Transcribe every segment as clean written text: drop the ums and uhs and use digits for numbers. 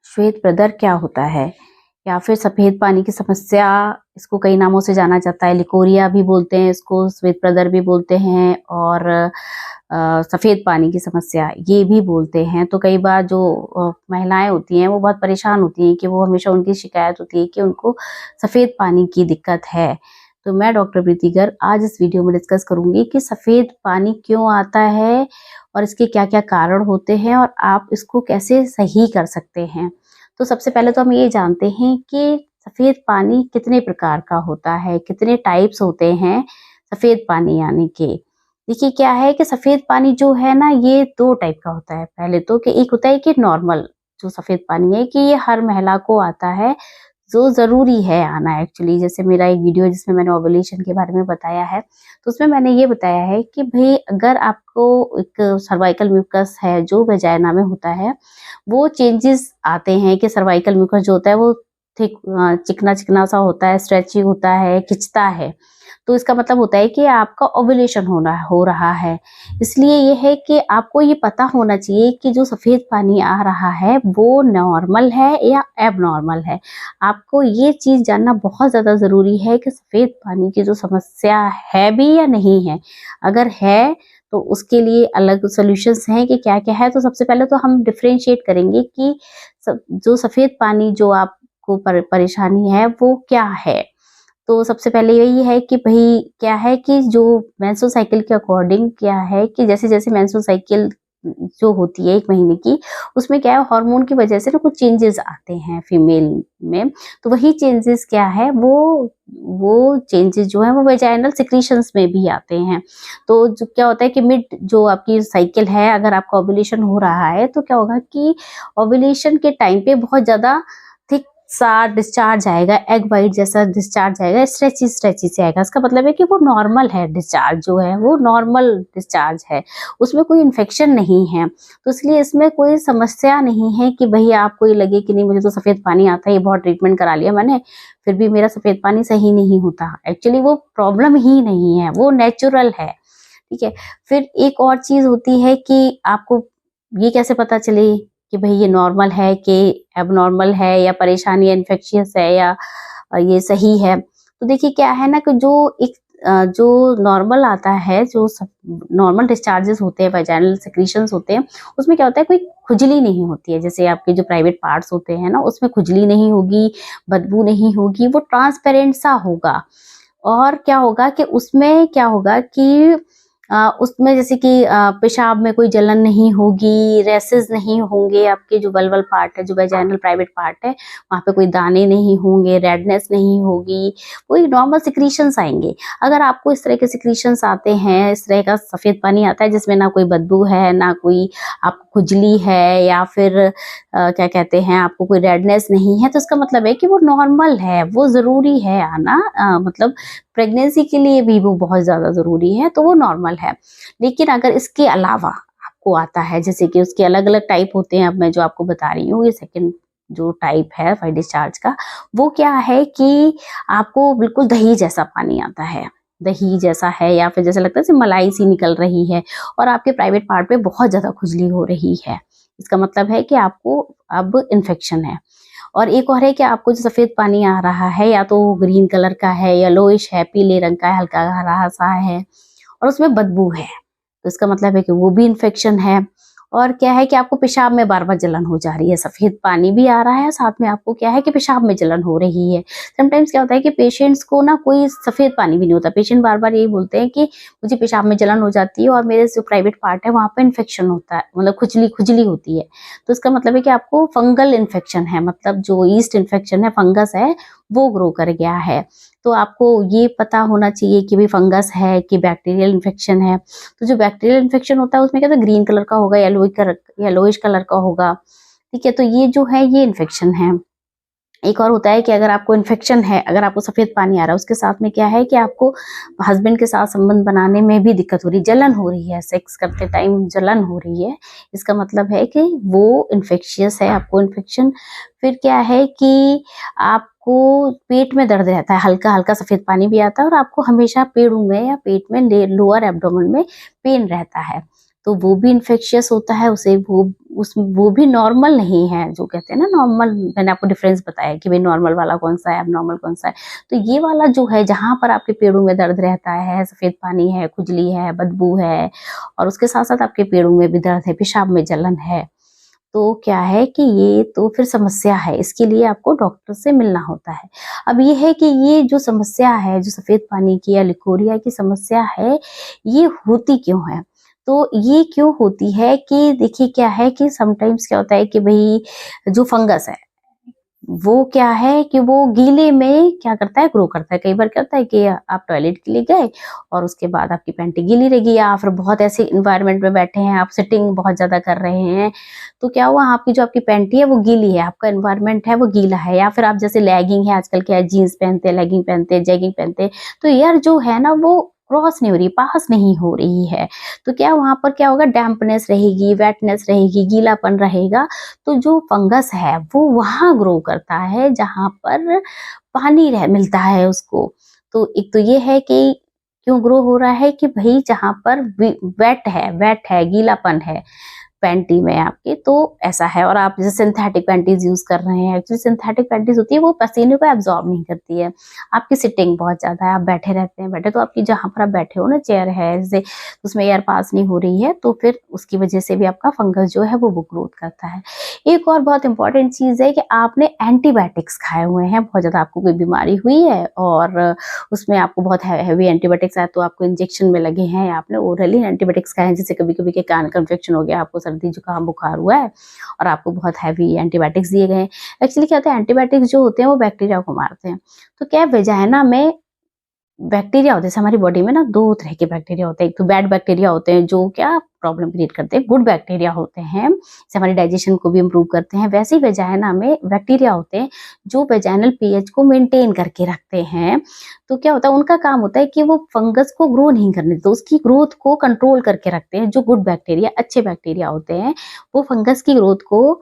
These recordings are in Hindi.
श्वेत प्रदर क्या होता है या फिर सफेद पानी की समस्या, इसको कई नामों से जाना जाता है। लिकोरिया भी बोलते हैं इसको, श्वेत प्रदर भी बोलते हैं और सफेद पानी की समस्या ये भी बोलते हैं। तो कई बार जो महिलाएं होती हैं वो बहुत परेशान होती हैं कि वो हमेशा उनकी शिकायत होती है कि उनको सफेद पानी की दिक्कत है। तो मैं डॉक्टर प्रीति गर्ग आज इस वीडियो में डिस्कस करूंगी कि सफेद पानी क्यों आता है और इसके क्या क्या कारण होते हैं और आप इसको कैसे सही कर सकते हैं। तो सबसे पहले तो हम ये जानते हैं कि सफेद पानी कितने प्रकार का होता है, कितने टाइप्स होते हैं सफेद पानी यानी कि। देखिए क्या है कि सफेद पानी जो है ना, ये दो टाइप का होता है। पहले तो कि एक होता है कि नॉर्मल जो सफेद पानी है कि ये हर महिला को आता है, जो ज़रूरी है आना एक्चुअली। जैसे मेरा एक वीडियो है जिसमें मैंने ओव्यूलेशन के बारे में बताया है, तो उसमें मैंने ये बताया है कि भई अगर आपको एक सर्वाइकल म्यूकस है जो वजाइना में होता है, वो चेंजेस आते हैं कि सर्वाइकल म्यूकस जो होता है वो थिक चिकना-चिकना सा होता है, स्ट्रेची होता है, खिंचता है। तो इसका मतलब होता है कि आपका ओव्यूलेशन हो रहा है। इसलिए ये है कि आपको ये पता होना चाहिए कि जो सफ़ेद पानी आ रहा है वो नॉर्मल है या एबनॉर्मल है। आपको ये चीज़ जानना बहुत ज़्यादा ज़रूरी है कि सफ़ेद पानी की जो समस्या है भी या नहीं है। अगर है तो उसके लिए अलग सॉल्यूशंस हैं कि क्या-क्या है। तो सबसे पहले तो हम डिफरेंशिएट करेंगे कि जो सफ़ेद पानी जो आपको परेशानी है वो क्या है। तो सबसे पहले यही है कि भई क्या है कि जो मेंस्ट्रुअल साइकिल के अकॉर्डिंग क्या है कि जैसे-जैसे मेंस्ट्रुअल साइकिल जो होती है 1 महीने की, उसमें क्या है हार्मोन की वजह से ना कुछ चेंजेस आते हैं फीमेल में। तो वही चेंजेस क्या है वो चेंजेस जो है वो वेजाइनल सिक्रीशंस में भी आते हैं। तो जो क्या होता है कि मिड जो आपकी साइकिल है, अगर आपका ओव्यूलेशन हो रहा है तो क्या होगा कि ओव्यूलेशन के टाइम पे बहुत ज़्यादा थिक सा डिस्चार्ज आएगा, एग व्हाइट जैसा डिस्चार्ज आएगा, स्ट्रेची स्ट्रेची से आएगा। इसका मतलब है कि वो नॉर्मल है, डिस्चार्ज जो है वो नॉर्मल डिस्चार्ज है, उसमें कोई इन्फेक्शन नहीं है। तो इसलिए इसमें कोई समस्या नहीं है कि भई आपको ये लगे कि नहीं मुझे तो सफ़ेद पानी आता है, ये बहुत ट्रीटमेंट करा लिया मैंने, फिर भी मेरा सफ़ेद पानी सही नहीं होता। एक्चुअली वो प्रॉब्लम ही नहीं है, वो नेचुरल है, ठीक है। फिर एक और चीज़ होती है कि आपको ये कैसे पता चले कि भई ये नॉर्मल है कि एबनॉर्मल है या परेशानी इन्फेक्शियस है या ये सही है। तो देखिए क्या है ना कि जो नॉर्मल आता है, जो नॉर्मल डिस्चार्जेस होते हैं, वैजाइनल सेक्रीशंस होते हैं, उसमें क्या होता है कोई खुजली नहीं होती है। जैसे आपके जो प्राइवेट पार्ट्स होते हैं ना, उसमें खुजली नहीं होगी, बदबू नहीं होगी, वो ट्रांसपेरेंट सा होगा। और क्या होगा कि उसमें क्या होगा कि उसमें जैसे कि पेशाब में कोई जलन नहीं होगी, रैशेज़ नहीं होंगे, आपके जो वल्वल पार्ट है, जो वैजाइनल प्राइवेट पार्ट है, वहाँ पे कोई दाने नहीं होंगे, रेडनेस नहीं होगी, वही नॉर्मल सिक्रीशंस आएँगे। अगर आपको इस तरह के सिक्रीशंस आते हैं, इस तरह का सफ़ेद पानी आता है जिसमें ना कोई बदबू है, ना कोई आपको खुजली है या फिर क्या कहते हैं आपको कोई रेडनेस नहीं है, तो इसका मतलब है कि वो नॉर्मल है, वो ज़रूरी है आना, मतलब प्रेगनेंसी के लिए भी वो बहुत ज़्यादा ज़रूरी है, तो वो नॉर्मल है। लेकिन अगर इसके अलावा आपको आता है, जैसे कि उसके अलग-अलग टाइप होते हैं, अब मैं जो आपको बता रही हूँ, ये सेकंड जो टाइप है वाइट डिस्चार्ज का, वो क्या है कि आपको बिल्कुल दही जैसा पानी आता है। दही जैसा है या फिर जैसे लगता है जैसे मलाई सी निकल रही है और आपके प्राइवेट पार्ट पे बहुत ज़्यादा खुजली हो रही है। इसका मतलब है कि आपको अब इन्फेक्शन है। और एक और है कि आपको जो सफ़ेद पानी आ रहा है या तो ग्रीन कलर का है, येलोइश है, पीले रंग का है, हल्का हरा-सा है और उसमें बदबू है। तो इसका मतलब है कि वो भी इन्फेक्शन है। और क्या है कि आपको पेशाब में बार-बार जलन हो जा रही है, सफ़ेद पानी भी आ रहा है, साथ में आपको क्या है कि पेशाब में जलन हो रही है। समटाइम्स क्या होता है कि पेशेंट्स को ना कोई सफ़ेद पानी भी नहीं होता। पेशेंट बार-बार यही बोलते हैं कि मुझे पेशाब में जलन हो जाती है और मेरे जो प्राइवेट पार्ट है वहाँ पे इन्फेक्शन होता है, मतलब खुजली होती है। तो इसका मतलब है कि आपको फंगल इन्फेक्शन है, मतलब जो यीस्ट इन्फेक्शन है, फंगस है, वो ग्रो कर गया है। तो आपको ये पता होना चाहिए कि भई फंगस है कि बैक्टीरियल इन्फेक्शन है। तो जो बैक्टीरियल इन्फेक्शन होता है उसमें क्या होता है ग्रीन कलर का होगा, येलोइश कलर का होगा, ठीक है। तो ये जो है ये इन्फेक्शन है। एक और होता है कि अगर आपको इन्फेक्शन है, अगर आपको सफ़ेद पानी आ रहा है, उसके साथ में क्या है कि आपको हस्बैंड के साथ संबंध बनाने में भी दिक्कत हो रही है, जलन हो रही है, सेक्स करते टाइम जलन हो रही है, इसका मतलब है कि वो इन्फेक्शियस है, आपको इन्फेक्शन। फिर क्या है कि आपको पेट में दर्द रहता है, हल्का-हल्का सफ़ेद पानी भी आता है और आपको हमेशा पेड़ों में या पेट में लोअर एब्डोमेन में पेन रहता है। तो वो भी इन्फेक्शियस होता है, उसे वो भी नॉर्मल नहीं है, जो कहते हैं ना नॉर्मल। मैंने आपको डिफरेंस बताया कि भाई नॉर्मल वाला कौन सा है, अब नॉर्मल कौन सा है। तो ये वाला जो है, जहाँ पर आपके पेड़ों में दर्द रहता है, सफेद पानी है, खुजली है, बदबू है, और उसके साथ साथ आपके पेड़ों में भी दर्द है, पेशाब में जलन है, तो क्या है कि ये तो फिर समस्या है, इसके लिए आपको डॉक्टर से मिलना होता है। अब ये है कि ये जो समस्या है, जो सफेद पानी की या लिकोरिया की समस्या है, ये होती क्यों है? तो ये क्यों होती है कि देखिए क्या है कि समटाइम्स क्या होता है कि भाई जो फंगस है, वो क्या है कि वो गीले में क्या करता है, ग्रो करता है। कई बार क्या होता है कि आप टॉयलेट के लिए गए और उसके बाद आपकी पैंटी गीली रह गई, या फिर बहुत ऐसे इन्वायरमेंट में बैठे हैं, आप सिटिंग बहुत ज्यादा कर रहे हैं, तो क्या हुआ, आपकी पैंटी है वो गीली है, आपका इन्वायरमेंट है वो गीला है, या फिर आप जैसे लेगिंग है, आजकल क्या है, जीन्स पहनते हैं, लेगिंग पहनते हैं, जैगिंग पहनते हैं, तो यार जो है ना वो क्रॉस नहीं हो रही, पास नहीं हो रही है, तो क्या वहां पर क्या होगा, डैम्पनेस रहेगी, वेटनेस रहेगी, गीलापन रहेगा। तो जो फंगस है वो वहां ग्रो करता है जहां पर पानी मिलता है उसको। तो एक तो ये है कि क्यों ग्रो हो रहा है कि भाई जहां पर वेट है, गीलापन है पैंटी में आपके, तो ऐसा है। और आप जैसे सिंथेटिक पैंटीज यूज कर रहे हैं, एक्चुअली सिंथेटिक पैंटीज होती है वो पसीने को एब्जॉर्ब नहीं करती है। आपकी सिटिंग बहुत ज्यादा है, आप बैठे रहते हैं, बैठे तो आपकी जहां पर आप बैठे हो ना, चेयर है जैसे, उसमें एयर पास नहीं हो रही है, तो फिर उसकी वजह से भी आपका फंगस जो है वो ग्रोथ करता है। एक और बहुत इंपॉर्टेंट चीज है कि आपने एंटीबायोटिक्स खाए हुए हैं, बहुत ज्यादा आपको कोई बीमारी हुई है और उसमें आपको बहुत हैवी एंटीबायोटिक्स आया, तो आपको इंजेक्शन में लगे हैं, या आपने ओरली एंटीबायोटिक्स खाए हैं, जैसे कभी कभी के कान का इन्फेक्शन हो गया, आपको सर्दी जुकाम बुखार हुआ है और आपको बहुत हैवी एंटीबायोटिक्स दिए गए हैं। एक्चुअली क्या होता है, एंटीबायोटिक्स जो होते हैं वो बैक्टीरिया को मारते हैं। तो क्या है, वेजाइना में बैक्टीरिया होते हैं, जैसे हमारी बॉडी में ना दो तरह के बैक्टीरिया होते हैं, एक तो बैड बैक्टीरिया होते हैं जो क्या प्रॉब्लम क्रिएट करते हैं, गुड बैक्टीरिया होते हैं जैसे हमारी डाइजेशन को भी इम्प्रूव करते हैं। वैसे ही वेजाइना में बैक्टीरिया होते हैं जो वेजाइनल पीएच को मेंटेन करके रखते हैं। तो क्या होता है, उनका काम होता है कि वो फंगस को ग्रो नहीं करने देते, उसकी ग्रोथ को कंट्रोल करके रखते हैं। जो गुड बैक्टीरिया, अच्छे बैक्टीरिया होते हैं, वो फंगस की ग्रोथ को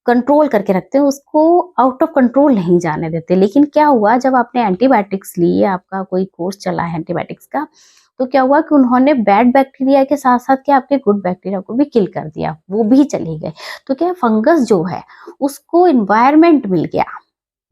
कंट्रोल करके रखते हैं, उसको आउट ऑफ कंट्रोल नहीं जाने देते। लेकिन क्या हुआ, जब आपने एंटीबायोटिक्स लिए, आपका कोई कोर्स चला है एंटीबायोटिक्स का, तो क्या हुआ कि उन्होंने बैड बैक्टीरिया के साथ साथ क्या आपके गुड बैक्टीरिया को भी किल कर दिया, वो भी चले गए। तो क्या फंगस जो है उसको इन्वायरमेंट मिल गया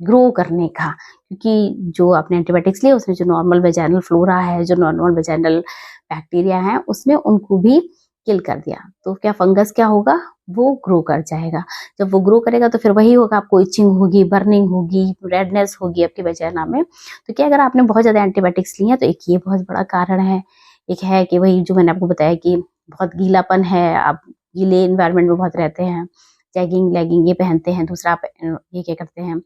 ग्रो करने का, क्योंकि जो आपने एंटीबायोटिक्स लिए उसमें जो नॉर्मल वेजाइनल फ्लोरा है, जो नॉर्मल वेजाइनल बैक्टीरिया है, उसने उनको भी किल कर दिया। तो क्या फंगस क्या होगा, वो ग्रो कर जाएगा। जब वो ग्रो करेगा तो फिर वही होगा, आपको इचिंग होगी, बर्निंग होगी, रेडनेस होगी आपकी वजाइना में। तो क्या अगर आपने बहुत ज्यादा एंटीबायोटिक्स लिए हैं तो एक ये बहुत बड़ा कारण है। एक है कि वही जो मैंने आपको बताया कि बहुत गीलापन है, आप गीले इन्वायरमेंट में बहुत रहते हैं, जैगिंग लेगिंग ये पहनते हैं। दूसरा आप ये क्या करते हैं,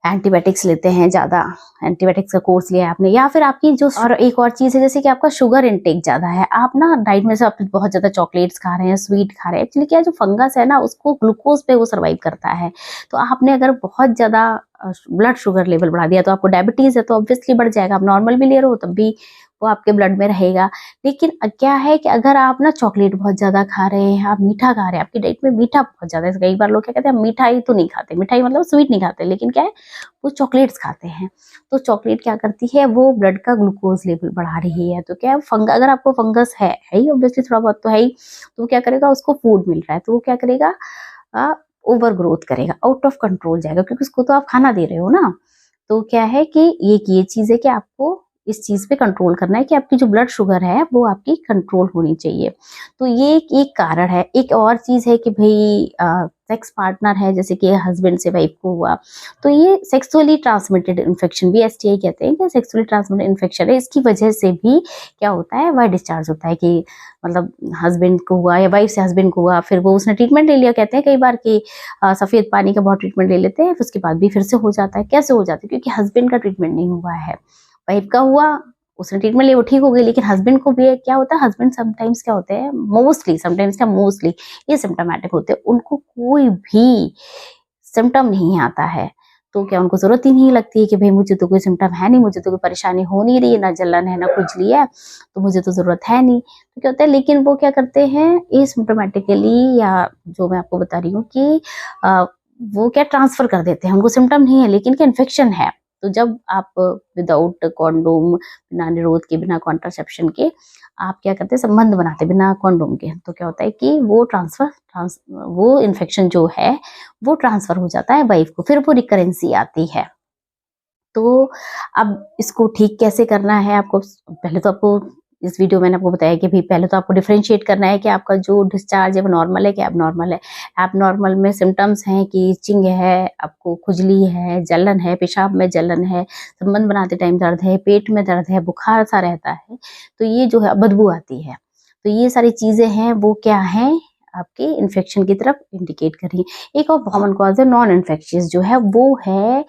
एंटीबायोटिक्स लेते हैं, ज्यादा एंटीबायोटिक्स का कोर्स लिया है आपने, या फिर आपकी जो, और एक और चीज है जैसे कि आपका शुगर इनटेक ज्यादा है, आप ना डाइट में से आप बहुत ज्यादा चॉकलेट्स खा रहे हैं, स्वीट खा रहे हैं। एक्चुअली क्या है, जो फंगस है ना उसको ग्लूकोज पे वो सर्वाइव करता है। तो आपने अगर बहुत ज्यादा ब्लड शुगर लेवल बढ़ा दिया, तो आपको डायबिटीज है तो ऑब्वियसली बढ़ जाएगा, आप नॉर्मल भी ले रहे हो तब भी वो आपके ब्लड में रहेगा। लेकिन क्या है कि अगर आप ना चॉकलेट बहुत ज्यादा खा रहे हैं, आप मीठा खा रहे हैं, आपकी डाइट में मीठा बहुत ज्यादा है, कई बार लोग क्या कहते हैं मिठाई तो नहीं खाते, मिठाई मतलब स्वीट नहीं खाते, लेकिन क्या है वो चॉकलेट्स खाते हैं। तो चॉकलेट क्या करती है, वो ब्लड का ग्लूकोज लेवल बढ़ा रही है। तो क्या है, अगर आपको फंगस है ही, ऑब्वियसली थोड़ा बहुत तो है ही, तो वो क्या करेगा, उसको फूड मिल रहा है तो वो क्या करेगा, ओवर ग्रोथ करेगा, आउट ऑफ कंट्रोल जाएगा, क्योंकि उसको तो आप खाना दे रहे हो ना। तो क्या है कि ये चीज है कि आपको इस चीज पे कंट्रोल करना है कि आपकी जो ब्लड शुगर है वो आपकी कंट्रोल होनी चाहिए। तो ये एक कारण है। एक और चीज है कि भाई सेक्स पार्टनर है, जैसे कि हस्बैंड से वाइफ को हुआ, तो ये सेक्सुअली ट्रांसमिटेड इन्फेक्शन भी एसटीआई कहते हैं कि सेक्सुअली ट्रांसमिटेड इन्फेक्शन है। इसकी वजह से भी क्या होता है, वह डिस्चार्ज होता है कि मतलब हस्बैंड को हुआ या वाइफ से हस्बैंड को हुआ, फिर वो उसने ट्रीटमेंट ले लिया, कहते हैं कई बार कि सफेद पानी का बहुत ट्रीटमेंट ले लेते हैं, फिर उसके बाद भी फिर से हो जाता है। कैसे हो जाता है, क्योंकि हस्बैंड का ट्रीटमेंट नहीं हुआ है, वाइफ का हुआ, उसने ट्रीटमेंट लिया वो ठीक हो गई, लेकिन हस्बैंड को भी क्या होता है, हस्बैंड समटाइम्स क्या होते हैं, मोस्टली समटाइम्स क्या मोस्टली ये सिम्टोमेटिक होते हैं, उनको कोई भी सिम्टम नहीं आता है। तो क्या उनको जरूरत ही नहीं लगती है कि भाई मुझे तो कोई सिम्टम है नहीं, मुझे तो कोई परेशानी हो नहीं रही है, ना जलन है ना खुजली है, तो मुझे तो जरूरत है नहीं। तो क्या होता है, लेकिन वो क्या करते हैं एसिम्प्टोमेटिकली, या जो मैं आपको बता रही हूँ कि वो क्या ट्रांसफर कर देते हैं, उनको सिम्टम नहीं है लेकिन क्या इन्फेक्शन है, तो जब आप विदाउट कॉन्डोम, बिना निरोध के, बिना कॉन्ट्रासेप्शन के आप क्या करते हैं, संबंध बनाते हैं बिना कॉन्डोम के, तो क्या होता है कि वो इन्फेक्शन जो है वो ट्रांसफर हो जाता है वाइफ को, फिर वो रिकरेंसी आती है। तो अब इसको ठीक कैसे करना है आपको, पहले तो आपको इस वीडियो में मैंने आपको बताया कि भाई पहले तो आपको डिफरेंशिएट करना है कि आपका जो डिस्चार्ज है वो नॉर्मल है कि एबनॉर्मल है। एबनॉर्मल में सिम्टम्स हैं कि इचिंग है, आपको खुजली है, जलन है, पेशाब में जलन है, संबंध बनाते टाइम दर्द है, पेट में दर्द है, बुखार सा रहता है, तो ये जो है बदबू आती है, तो ये सारी चीजें हैं वो क्या है, आपके इन्फेक्शन की तरफ इंडिकेट कर रही है। एक और कॉमन कॉज है नॉन इन्फेक्शियस जो है, वो है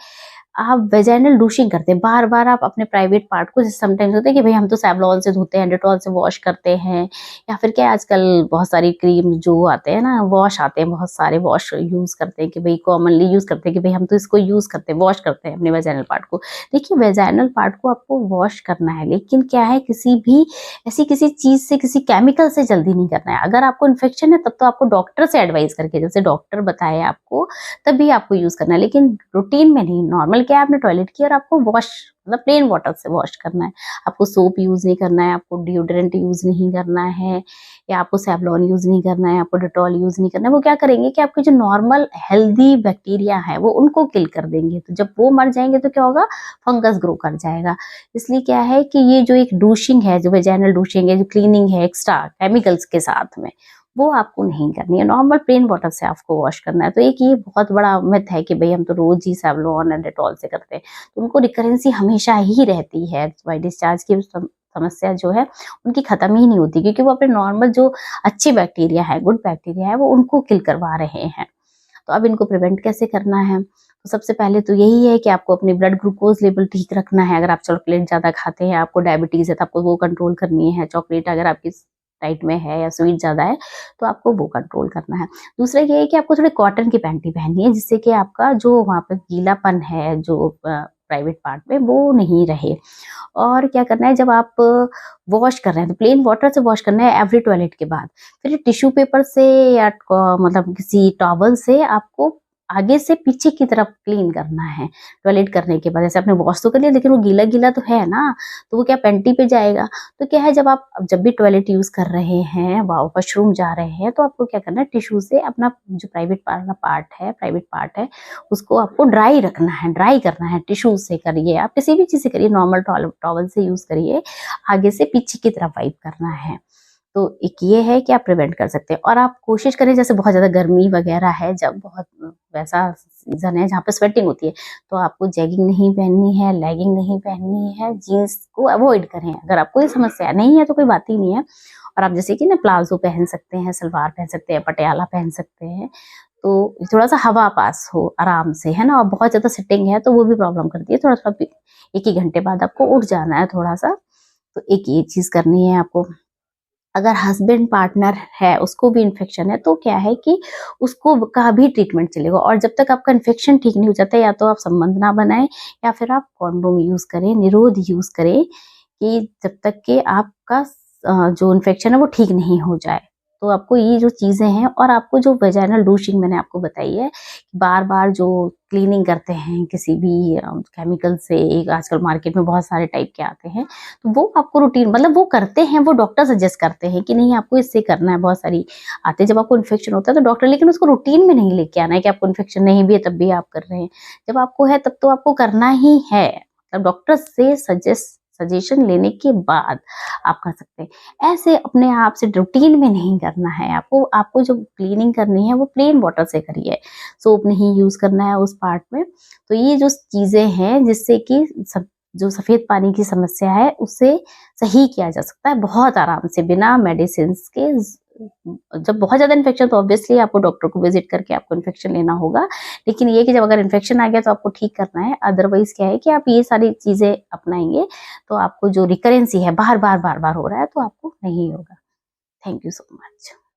आप वेजाइनल डूशिंग करते हैं, बार बार आप अपने प्राइवेट पार्ट को, जैसे समटाइम्स होता है कि भाई हम तो सैवलॉन से धोते हैं, डेटॉल से वॉश करते हैं, या फिर क्या आजकल बहुत सारी क्रीम जो आते हैं ना, वॉश आते हैं, बहुत सारे वॉश यूज करते हैं कि भाई कॉमनली यूज करते हैं कि भाई हम तो इसको यूज करते हैं, वॉश करते हैं अपने वेजाइनल पार्ट को। देखिए वेजाइनल पार्ट को आपको वॉश करना है, लेकिन क्या है, किसी भी ऐसी किसी चीज से, किसी केमिकल से जल्दी नहीं करना है। अगर आपको इन्फेक्शन है तब तो आपको डॉक्टर से एडवाइस करके, जैसे डॉक्टर बताए आपको, तभी आपको यूज करना है, लेकिन रूटीन में नहीं। नॉर्मल क्या है, आपने टॉयलेट किया और आपको वॉश, मतलब प्लेन वाटर से वॉश करना है, आपको सोप यूज नहीं करना है, आपको डिओड्रेंट यूज नहीं करना है, या आपको सेवलॉन यूज नहीं करना है, आपको डेटॉल यूज नहीं करना है। वो क्या करेंगे कि आपके जो नॉर्मल हेल्दी बैक्टीरिया है वो उनको किल कर देंगे, तो जब वो मर जाएंगे तो क्या होगा, फंगस ग्रो कर जाएगा। इसलिए क्या है कि ये जो एक डूशिंग है, जो वेजाइनल डूशिंग है, जो क्लीनिंग है एक्स्ट्रा केमिकल्स के साथ में, वो आपको नहीं करनी है। नॉर्मल प्लेन वाटर से आपको वॉश करना है। तो एक ये बहुत बड़ा मिथ है कि भाई हम तो रोज ही सेवलॉन और डेटॉल से करते हैं, तो उनको रिकरेंसी हमेशा ही रहती है। वाइट डिस्चार्ज की समस्या जो है उनकी खत्म ही नहीं होती, क्योंकि वो अपने नॉर्मल जो अच्छे बैक्टीरिया है, गुड बैक्टीरिया है, वो उनको किल करवा रहे हैं। तो अब इनको प्रिवेंट कैसे करना है, तो सबसे पहले तो यही है कि आपको अपनी ब्लड ग्लूकोज लेवल ठीक रखना है। अगर आप चॉकलेट ज्यादा खाते हैं, आपको डायबिटीज है, तो आपको वो कंट्रोल करनी है। चॉकलेट अगर आपकी डाइट में है या स्वीट ज्यादा है तो आपको वो कंट्रोल करना है। दूसरा ये है कि आपको थोड़ी कॉटन की पैंटी पहननी है, जिससे कि आपका जो वहाँ पे गीलापन है जो प्राइवेट पार्ट में, वो नहीं रहे। और क्या करना है, जब आप वॉश कर रहे हैं तो प्लेन वाटर से वॉश करना है एवरी टॉयलेट के बाद। फिर टिश्यू पेपर से या मतलब किसी टॉवल से आपको आगे से पीछे की तरफ क्लीन करना है टॉयलेट करने के बाद। जैसे आपने वॉश तो कर लिया, लेकिन वो गीला गीला तो है ना, तो वो क्या पैंटी पे जाएगा। तो क्या है, जब भी टॉयलेट यूज कर रहे हैं, वॉशरूम जा रहे हैं, तो आपको क्या करना है, टिश्यू से अपना जो प्राइवेट पार्ट है उसको आपको ड्राई रखना है, ड्राई करना है। टिश्यू से करिए, आप किसी भी चीज से करिए, नॉर्मल टॉवल से यूज करिए, आगे से पीछे की तरफ वाइप करना है। तो एक ये है कि आप प्रिवेंट कर सकते हैं। और आप कोशिश करें, जैसे बहुत ज्यादा गर्मी वगैरह है, जब बहुत वैसा सीजन है जहाँ पे स्वेटिंग होती है, तो आपको जैगिंग नहीं पहननी है, लेगिंग नहीं पहननी है, जीन्स को अवॉइड करें। अगर आपको ये समस्या नहीं है तो कोई बात ही नहीं है। और आप जैसे कि ना प्लाजो पहन सकते हैं, सलवार पहन सकते हैं, पटियाला पहन सकते हैं, तो थोड़ा सा हवा पास हो आराम से, है ना। और बहुत ज्यादा सिटिंग है तो वो भी प्रॉब्लम करती है। थोड़ा थोड़ा 1-1 घंटे बाद आपको उठ जाना है थोड़ा सा। तो एक ये चीज करनी है आपको। अगर हस्बैंड पार्टनर है, उसको भी इन्फेक्शन है, तो क्या है कि उसको का भी ट्रीटमेंट चलेगा। और जब तक आपका इन्फेक्शन ठीक नहीं हो जाता, या तो आप संबंध ना बनाएं, या फिर आप कॉन्डोम यूज करें, निरोध यूज करें, कि जब तक कि आपका जो इन्फेक्शन है वो ठीक नहीं हो जाए। तो आपको ये जो चीजें हैं, और आपको जो वेजाइनल डूशिंग मैंने आपको बताई है, बार बार जो क्लीनिंग करते हैं किसी भी केमिकल से, एक आजकल मार्केट में बहुत सारे टाइप के आते हैं, तो वो आपको रूटीन, मतलब वो करते हैं, वो डॉक्टर सजेस्ट करते हैं कि नहीं आपको इससे करना है। बहुत सारी आते हैं जब आपको इन्फेक्शन होता है तो डॉक्टर, लेकिन उसको रूटीन में नहीं लेके आना है कि आपको इन्फेक्शन नहीं भी है तब भी आप कर रहे हैं। जब आपको है तब तो आपको करना ही है, मतलब डॉक्टर से सजेशन लेने के बाद आप कर सकते हैं। ऐसे अपने आप से रूटीन में नहीं करना है। आपको जो क्लीनिंग करनी है वो प्लेन वाटर से करिए, सोप नहीं यूज करना है उस पार्ट में। तो ये जो चीजें हैं जिससे कि जो सफेद पानी की समस्या है उसे सही किया जा सकता है बहुत आराम से, बिना मेडिसिन के। जब बहुत ज्यादा इन्फेक्शन, तो ऑब्वियसली आपको डॉक्टर को विजिट करके आपको इन्फेक्शन लेना होगा। लेकिन ये कि जब अगर इन्फेक्शन आ गया तो आपको ठीक करना है। अदरवाइज क्या है कि आप ये सारी चीजें अपनाएंगे तो आपको जो रिकरेंसी है, बार बार हो रहा है, तो आपको नहीं होगा। Thank you so much.